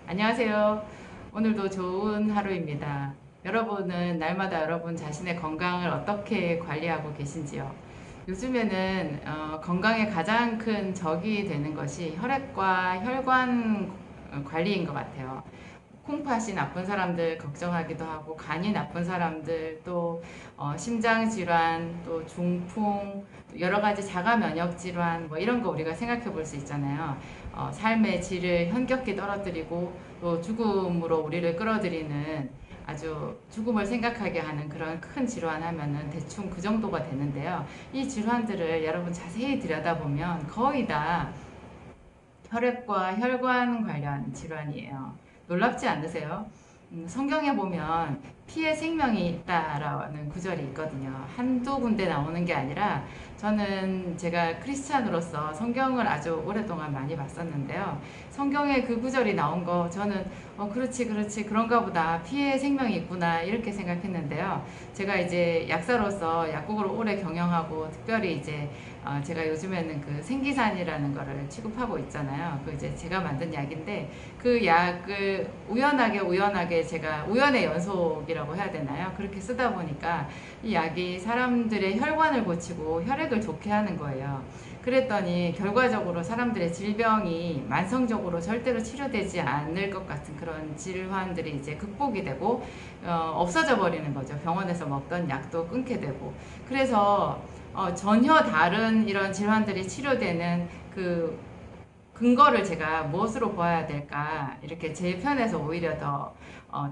안녕하세요. 오늘도 좋은 하루입니다. 여러분은 날마다 여러분 자신의 건강을 어떻게 관리하고 계신지요? 요즘에는 건강에 가장 큰 적이 되는 것이 혈액과 혈관 관리인 것 같아요. 콩팥이 나쁜 사람들 걱정하기도 하고, 간이 나쁜 사람들, 또 심장 질환, 또 중풍, 여러 가지 자가 면역 질환, 뭐 이런 거 우리가 생각해 볼 수 있잖아요. 삶의 질을 현격히 떨어뜨리고 또 죽음으로 우리를 끌어들이는, 아주 죽음을 생각하게 하는 그런 큰 질환 하면은 대충 그 정도가 되는데요. 이 질환들을 여러분 자세히 들여다보면 거의 다 혈액과 혈관 관련 질환이에요. 놀랍지 않으세요? 성경에 보면 피에 생명이 있다라는 구절이 있거든요. 한두 군데 나오는 게 아니라, 저는 제가 크리스찬으로서 성경을 아주 오랫동안 많이 봤었는데요. 성경에 그 구절이 나온 거 저는 그렇지 그렇지 그런가 보다, 피에 생명이 있구나 이렇게 생각했는데요. 제가 이제 약사로서 약국을 오래 경영하고, 특별히 이제 제가 요즘에는 그 생기산이라는 거를 취급하고 있잖아요. 그 이제 제가 만든 약인데, 그 약을 우연하게 제가 우연의 연속이라고 해야 되나요? 그렇게 쓰다 보니까 이 약이 사람들의 혈관을 고치고 혈액을 좋게 하는 거예요. 그랬더니 결과적으로 사람들의 질병이 만성적으로 절대로 치료되지 않을 것 같은 그런 질환들이 이제 극복이 되고 없어져 버리는 거죠. 병원에서 먹던 약도 끊게 되고. 그래서 전혀 다른 이런 질환들이 치료되는 그 근거를 제가 무엇으로 보아야 될까, 이렇게 제 편에서 오히려 더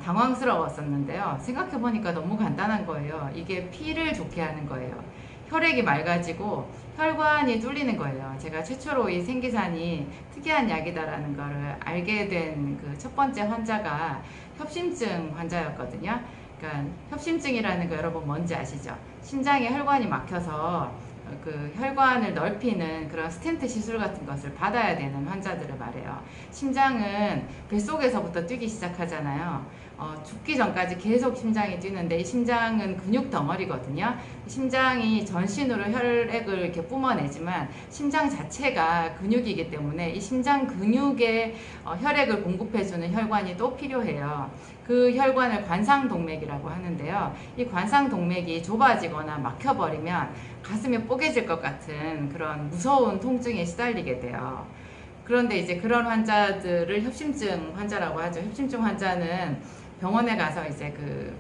당황스러웠었는데요. 생각해 보니까 너무 간단한 거예요. 이게 피를 좋게 하는 거예요. 혈액이 맑아지고 혈관이 뚫리는 거예요. 제가 최초로 이 생기산이 특이한 약이다라는 거를 알게 된 그 첫 번째 환자가 협심증 환자였거든요. 그러니까 협심증이라는 거 여러분 뭔지 아시죠? 심장에 혈관이 막혀서 그 혈관을 넓히는 그런 스텐트 시술 같은 것을 받아야 되는 환자들을 말해요. 심장은 뱃속에서부터 뛰기 시작하잖아요. 죽기 전까지 계속 심장이 뛰는데, 이 심장은 근육 덩어리거든요. 심장이 전신으로 혈액을 이렇게 뿜어내지만 심장 자체가 근육이기 때문에 이 심장 근육에 혈액을 공급해주는 혈관이 또 필요해요. 그 혈관을 관상동맥이라고 하는데요. 이 관상동맥이 좁아지거나 막혀버리면 가슴이 뽀개질 것 같은 그런 무서운 통증에 시달리게 돼요. 그런데 이제 그런 환자들을 협심증 환자라고 하죠. 협심증 환자는 병원에 가서 이제 그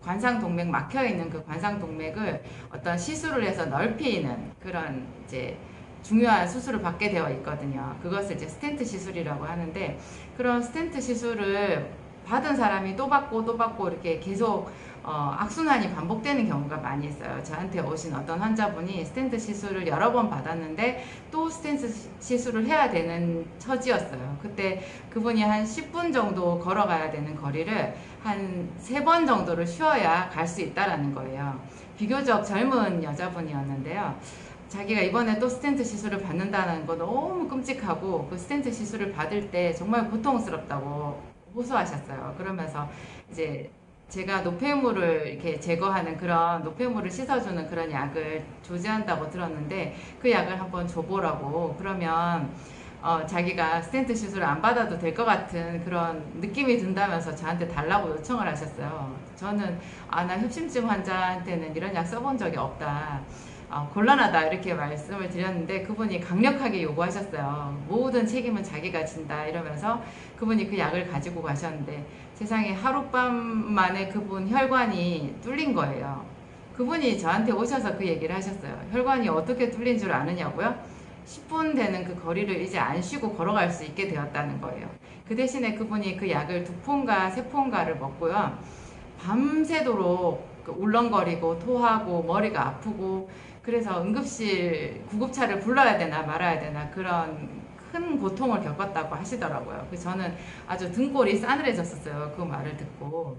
관상동맥 막혀 있는 그 관상동맥을 어떤 시술을 해서 넓히는 그런 이제 중요한 수술을 받게 되어 있거든요. 그것을 이제 스텐트 시술이라고 하는데, 그런 스텐트 시술을 받은 사람이 또 받고 또 받고 이렇게 계속 악순환이 반복되는 경우가 많이 있어요. 저한테 오신 어떤 환자분이 스텐트 시술을 여러 번 받았는데 또 스텐트 시술을 해야 되는 처지였어요. 그때 그분이 한 10분 정도 걸어가야 되는 거리를 한 3번 정도를 쉬어야 갈 수 있다라는 거예요. 비교적 젊은 여자분이었는데요. 자기가 이번에 또 스텐트 시술을 받는다는 거 너무 끔찍하고, 그 스텐트 시술을 받을 때 정말 고통스럽다고 호소하셨어요. 그러면서 이제 제가 노폐물을 이렇게 제거하는, 그런 노폐물을 씻어주는 그런 약을 조제한다고 들었는데, 그 약을 한번 줘보라고, 그러면 자기가 스텐트 시술을 안 받아도 될 것 같은 그런 느낌이 든다면서 저한테 달라고 요청을 하셨어요. 저는 나 협심증 환자한테는 이런 약 써본 적이 없다, 곤란하다 이렇게 말씀을 드렸는데, 그분이 강력하게 요구하셨어요. 모든 책임은 자기가 진다 이러면서 그분이 그 약을 가지고 가셨는데, 세상에 하룻밤 만에 그분 혈관이 뚫린 거예요. 그분이 저한테 오셔서 그 얘기를 하셨어요. 혈관이 어떻게 뚫린 줄 아느냐고요? 10분 되는 그 거리를 이제 안 쉬고 걸어갈 수 있게 되었다는 거예요. 그 대신에 그분이 그 약을 2폰가 3폰가를 먹고요, 밤새도록 울렁거리고 토하고 머리가 아프고, 그래서 응급실 구급차를 불러야 되나 말아야 되나 그런 큰 고통을 겪었다고 하시더라고요. 그래서 저는 아주 등골이 싸늘해졌었어요. 그 말을 듣고.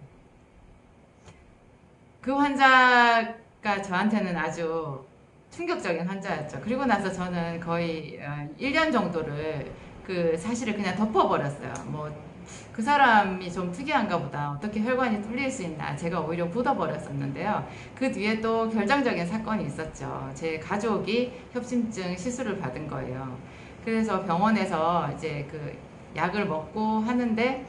그 환자가 저한테는 아주 충격적인 환자였죠. 그리고 나서 저는 거의 1년 정도를 그 사실을 그냥 덮어버렸어요. 뭐 그 사람이 좀 특이한가 보다, 어떻게 혈관이 뚫릴 수 있나, 제가 오히려 묻어버렸었는데요. 그 뒤에 또 결정적인 사건이 있었죠. 제 가족이 협심증 시술을 받은 거예요. 그래서 병원에서 이제 그 약을 먹고 하는데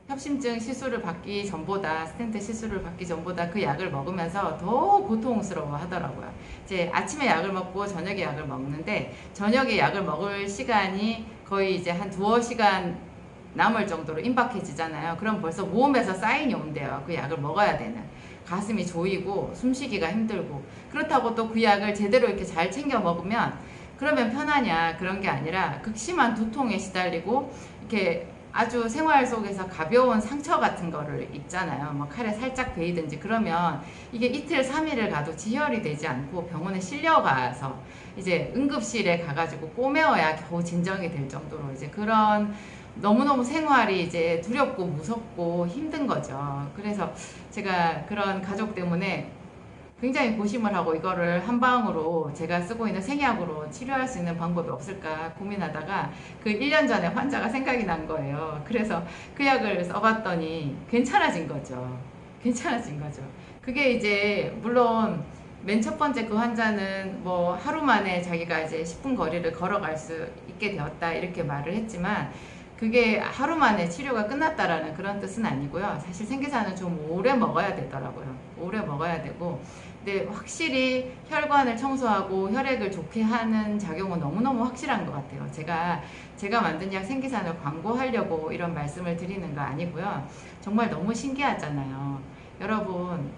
협심증 시술을 받기 전보다, 스텐트 시술을 받기 전보다 그 약을 먹으면서 더 고통스러워 하더라고요. 이제 아침에 약을 먹고 저녁에 약을 먹는데, 저녁에 약을 먹을 시간이 거의 이제 한 두어 시간 남을 정도로 임박해지잖아요. 그럼 벌써 몸에서 사인이 온대요. 그 약을 먹어야 되는. 가슴이 조이고 숨쉬기가 힘들고. 그렇다고 또 그 약을 제대로 이렇게 잘 챙겨 먹으면 그러면 편하냐, 그런 게 아니라 극심한 두통에 시달리고, 이렇게 아주 생활 속에서 가벼운 상처 같은 거를 입잖아요. 뭐 칼에 살짝 베이든지 그러면 이게 이틀 3일을 가도 지혈이 되지 않고 병원에 실려가서 이제 응급실에 가가지고 꼬매어야 겨우 진정이 될 정도로 이제 그런 너무너무 생활이 이제 두렵고 무섭고 힘든 거죠. 그래서 제가 그런 가족 때문에 굉장히 고심을 하고 이거를 한방으로 제가 쓰고 있는 생약으로 치료할 수 있는 방법이 없을까 고민하다가 그 1년 전에 환자가 생각이 난 거예요. 그래서 그 약을 써봤더니 괜찮아진 거죠. 괜찮아진 거죠. 그게 이제 물론 맨 첫 번째 그 환자는 뭐 하루 만에 자기가 이제 10분 거리를 걸어갈 수 있게 되었다 이렇게 말을 했지만, 그게 하루 만에 치료가 끝났다라는 그런 뜻은 아니고요. 사실 생기산은 좀 오래 먹어야 되더라고요. 오래 먹어야 되고, 근데 확실히 혈관을 청소하고 혈액을 좋게 하는 작용은 너무너무 확실한 것 같아요. 제가 만든 약 생기산을 광고하려고 이런 말씀을 드리는 거 아니고요. 정말 너무 신기하잖아요. 여러분,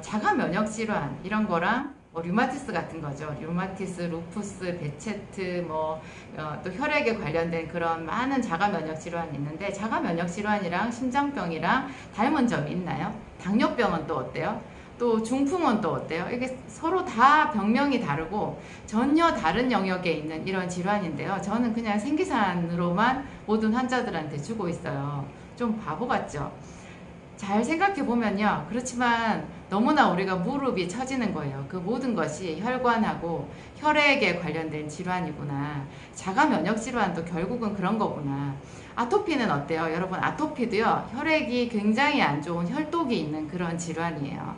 자가 면역 질환 이런 거랑 류마티스 같은 거죠. 류마티스, 루푸스, 베체트, 또 혈액에 관련된 그런 많은 자가 면역 질환이 있는데, 자가 면역 질환이랑 심장병이랑 닮은 점이 있나요? 당뇨병은 또 어때요? 또 중풍은 또 어때요? 이게 서로 다 병명이 다르고 전혀 다른 영역에 있는 이런 질환인데요. 저는 그냥 생기산으로만 모든 환자들한테 주고 있어요. 좀 바보 같죠? 잘 생각해 보면요. 그렇지만 너무나 우리가 무릎이 처지는 거예요. 그 모든 것이 혈관하고 혈액에 관련된 질환이구나. 자가 면역 질환도 결국은 그런 거구나. 아토피는 어때요? 여러분, 아토피도요, 혈액이 굉장히 안 좋은 혈독이 있는 그런 질환이에요.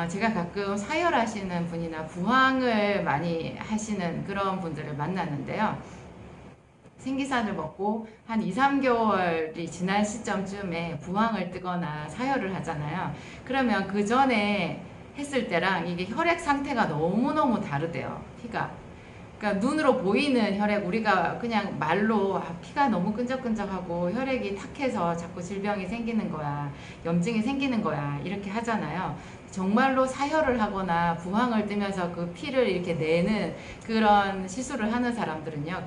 제가 가끔 사열하시는 분이나 부항을 많이 하시는 그런 분들을 만났는데요. 생기산을 먹고 한 2, 3개월이 지난 시점쯤에 부항을 뜨거나 사혈을 하잖아요. 그러면 그 전에 했을 때랑 이게 혈액 상태가 너무너무 다르대요. 피가. 그러니까 눈으로 보이는 혈액, 우리가 그냥 말로 피가 너무 끈적끈적하고 혈액이 탁해서 자꾸 질병이 생기는 거야, 염증이 생기는 거야, 이렇게 하잖아요. 정말로 사혈을 하거나 부항을 뜨면서 그 피를 이렇게 내는 그런 시술을 하는 사람들은요,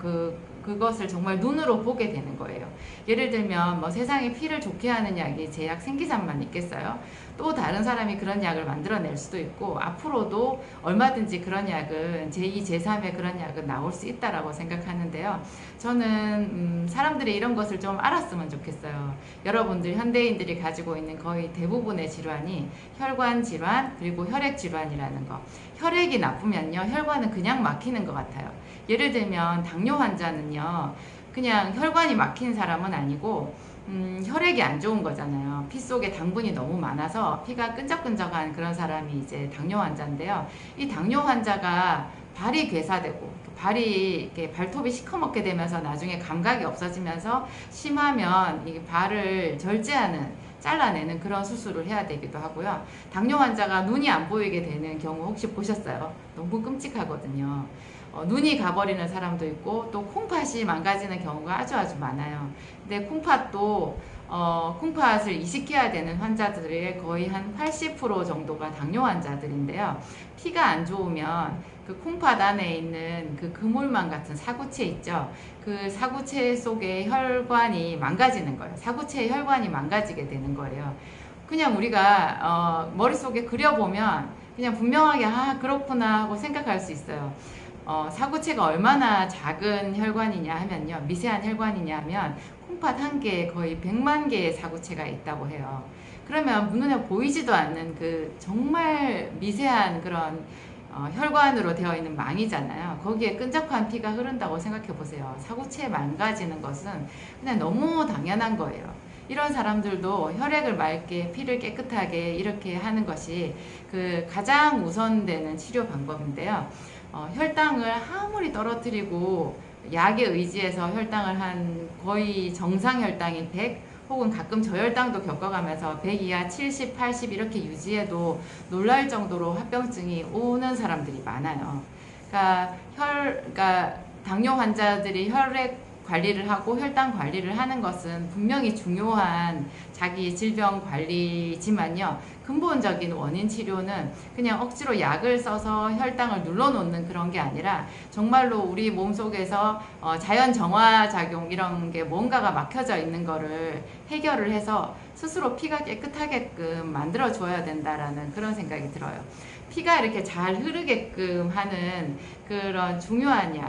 그것을 정말 눈으로 보게 되는 거예요. 예를 들면 뭐 세상에 피를 좋게 하는 약이 제약 생기산만 있겠어요? 또 다른 사람이 그런 약을 만들어낼 수도 있고, 앞으로도 얼마든지 그런 약은 제2, 제3의 그런 약은 나올 수 있다라고 생각하는데요. 저는 사람들이 이런 것을 좀 알았으면 좋겠어요. 여러분들 현대인들이 가지고 있는 거의 대부분의 질환이 혈관 질환 그리고 혈액 질환이라는 거. 혈액이 나쁘면요, 혈관은 그냥 막히는 것 같아요. 예를 들면 당뇨 환자는요, 그냥 혈관이 막힌 사람은 아니고 혈액이 안 좋은 거잖아요. 피 속에 당분이 너무 많아서 피가 끈적끈적한 그런 사람이 이제 당뇨 환자인데요. 이 당뇨 환자가 발이 괴사되고 발이 이렇게 발톱이 시커멓게 되면서 나중에 감각이 없어지면서 심하면 이 발을 절제하는, 잘라내는 그런 수술을 해야 되기도 하고요. 당뇨 환자가 눈이 안 보이게 되는 경우 혹시 보셨어요? 너무 끔찍하거든요. 눈이 가버리는 사람도 있고, 또 콩팥이 망가지는 경우가 아주 많아요. 근데 콩팥도 콩팥을 이식해야 되는 환자들의 거의 한 80% 정도가 당뇨 환자들인데요. 피가 안 좋으면 그 콩팥 안에 있는 그 그물망 같은 사구체 있죠. 그 사구체 속에 혈관이 망가지는 거예요. 사구체의 혈관이 망가지게 되는 거예요. 그냥 우리가 머릿속에 그려보면 그냥 분명하게 그렇구나 하고 생각할 수 있어요. 사구체가 얼마나 작은 혈관이냐 하면요, 미세한 혈관이냐 하면 콩팥 한 개에 거의 100만 개의 사구체가 있다고 해요. 그러면 눈에 보이지도 않는 그 정말 미세한 그런 혈관으로 되어 있는 망이잖아요. 거기에 끈적한 피가 흐른다고 생각해 보세요. 사구체 망가지는 것은 그냥 너무 당연한 거예요. 이런 사람들도 혈액을 맑게, 피를 깨끗하게 이렇게 하는 것이 그 가장 우선되는 치료 방법인데요. 혈당을 아무리 떨어뜨리고 약에 의지해서 혈당을 한 거의 정상 혈당인 100 혹은 가끔 저혈당도 겪어가면서 100 이하 70, 80 이렇게 유지해도 놀랄 정도로 합병증이 오는 사람들이 많아요. 그러니까 당뇨 환자들이 혈액 관리를 하고 혈당 관리를 하는 것은 분명히 중요한 자기 질병 관리지만요. 근본적인 원인 치료는 그냥 억지로 약을 써서 혈당을 눌러놓는 그런 게 아니라 정말로 우리 몸속에서 자연 정화 작용 이런 게 뭔가가 막혀져 있는 거를 해결을 해서 스스로 피가 깨끗하게끔 만들어 줘야 된다라는 그런 생각이 들어요. 피가 이렇게 잘 흐르게끔 하는 그런 중요한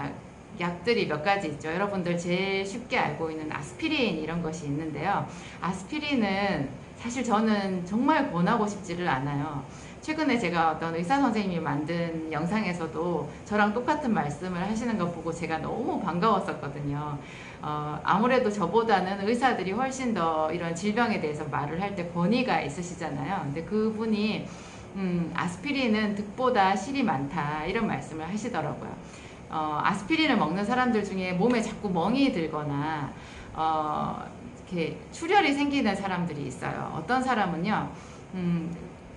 약들이 몇 가지 있죠. 여러분들 제일 쉽게 알고 있는 아스피린 이런 것이 있는데요. 아스피린은 사실 저는 정말 권하고 싶지를 않아요. 최근에 제가 어떤 의사 선생님이 만든 영상에서도 저랑 똑같은 말씀을 하시는 거 보고 제가 너무 반가웠었거든요. 아무래도 저보다는 의사들이 훨씬 더 이런 질병에 대해서 말을 할 때 권위가 있으시잖아요. 근데 그분이 아스피린은 득보다 실이 많다 이런 말씀을 하시더라고요. 아스피린을 먹는 사람들 중에 몸에 자꾸 멍이 들거나 이렇게 출혈이 생기는 사람들이 있어요. 어떤 사람은요,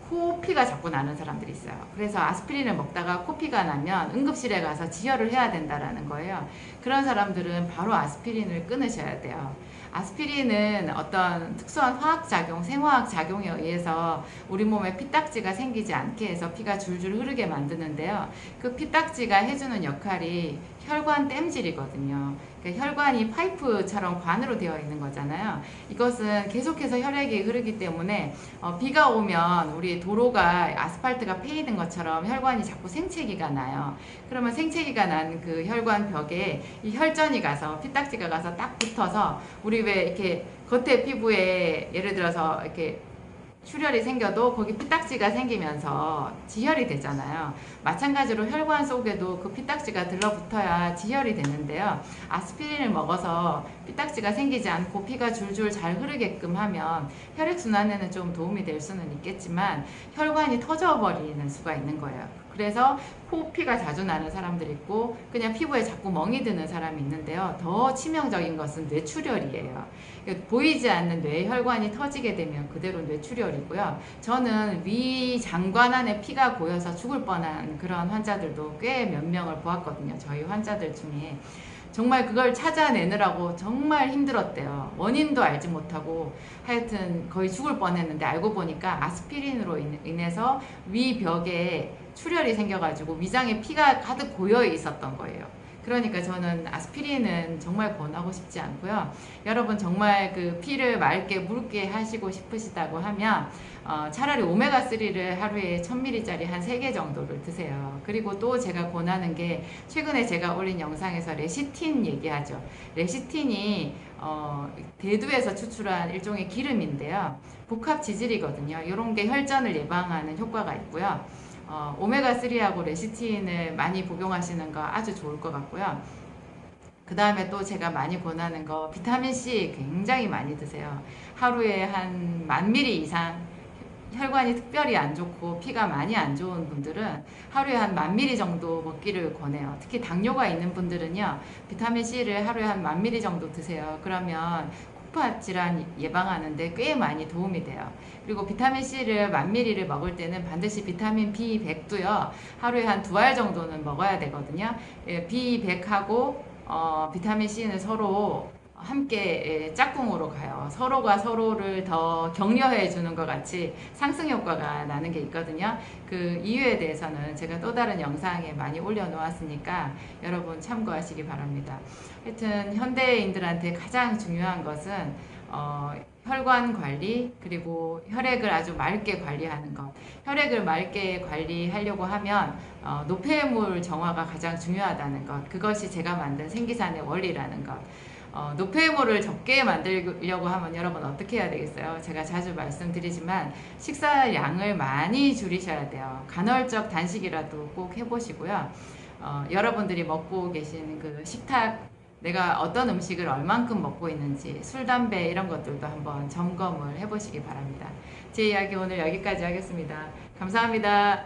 코피가 자꾸 나는 사람들이 있어요. 그래서 아스피린을 먹다가 코피가 나면 응급실에 가서 지혈을 해야 된다라는 거예요. 그런 사람들은 바로 아스피린을 끊으셔야 돼요. 아스피린은 어떤 특수한 화학작용, 생화학작용에 의해서 우리 몸에 피딱지가 생기지 않게 해서 피가 줄줄 흐르게 만드는데요. 그 피딱지가 해주는 역할이 혈관 땜질이거든요. 그러니까 혈관이 파이프처럼 관으로 되어 있는 거잖아요. 이것은 계속해서 혈액이 흐르기 때문에 비가 오면 우리 도로가 아스팔트가 패이는 것처럼 혈관이 자꾸 생채기가 나요. 그러면 생채기가 난 그 혈관 벽에 이 혈전이 가서 피딱지가 가서 딱 붙어서 우리 왜 이렇게 겉에 피부에 예를 들어서 이렇게 출혈이 생겨도 거기 피딱지가 생기면서 지혈이 되잖아요. 마찬가지로 혈관 속에도 그 피딱지가 들러붙어야 지혈이 되는데요. 아스피린을 먹어서 피딱지가 생기지 않고 피가 줄줄 잘 흐르게끔 하면 혈액순환에는 좀 도움이 될 수는 있겠지만 혈관이 터져버리는 수가 있는 거예요. 그래서 코피가 자주 나는 사람들이 있고 그냥 피부에 자꾸 멍이 드는 사람이 있는데요. 더 치명적인 것은 뇌출혈이에요. 보이지 않는 뇌혈관이 터지게 되면 그대로 뇌출혈이고요. 저는 위장관 안에 피가 고여서 죽을 뻔한 그런 환자들도 꽤 몇 명을 보았거든요. 저희 환자들 중에. 정말 그걸 찾아내느라고 정말 힘들었대요. 원인도 알지 못하고 하여튼 거의 죽을 뻔했는데 알고 보니까 아스피린으로 인해서 위벽에 출혈이 생겨가지고 위장에 피가 가득 고여 있었던 거예요. 그러니까 저는 아스피린은 정말 권하고 싶지 않고요. 여러분 정말 그 피를 맑게 묽게 하시고 싶으시다고 하면 차라리 오메가3를 하루에 1000ml짜리 한 3개 정도를 드세요. 그리고 또 제가 권하는 게 최근에 제가 올린 영상에서 레시틴 얘기하죠. 레시틴이 대두에서 추출한 일종의 기름인데요. 복합 지질이거든요. 이런 게 혈전을 예방하는 효과가 있고요. 오메가3하고 레시틴을 많이 복용하시는 거 아주 좋을 것 같고요. 그 다음에 또 제가 많이 권하는 거 비타민C 굉장히 많이 드세요. 하루에 한 1000ml 이상 혈관이 특별히 안 좋고 피가 많이 안 좋은 분들은 하루에 한 1000ml 정도 먹기를 권해요. 특히 당뇨가 있는 분들은요. 비타민C를 하루에 한 1000ml 정도 드세요. 그러면 콩팥 질환 예방하는데 꽤 많이 도움이 돼요. 그리고 비타민C를 1000ml를 먹을 때는 반드시 비타민 B100도요. 하루에 한 2알 정도는 먹어야 되거든요. B100하고 비타민C는 서로 함께 짝꿍으로 가요. 서로가 서로를 더 격려해 주는 것 같이 상승 효과가 나는 게 있거든요. 그 이유에 대해서는 제가 또 다른 영상에 많이 올려놓았으니까 여러분 참고하시기 바랍니다. 하여튼 현대인들한테 가장 중요한 것은 혈관 관리 그리고 혈액을 아주 맑게 관리하는 것. 혈액을 맑게 관리하려고 하면 노폐물 정화가 가장 중요하다는 것. 그것이 제가 만든 생기산의 원리라는 것. 노폐물을 적게 만들려고 하면 여러분 어떻게 해야 되겠어요? 제가 자주 말씀드리지만 식사량을 많이 줄이셔야 돼요. 간헐적 단식이라도 꼭 해보시고요. 여러분들이 먹고 계신 그 식탁 내가 어떤 음식을 얼만큼 먹고 있는지 술, 담배 이런 것들도 한번 점검을 해보시기 바랍니다. 제 이야기 오늘 여기까지 하겠습니다. 감사합니다.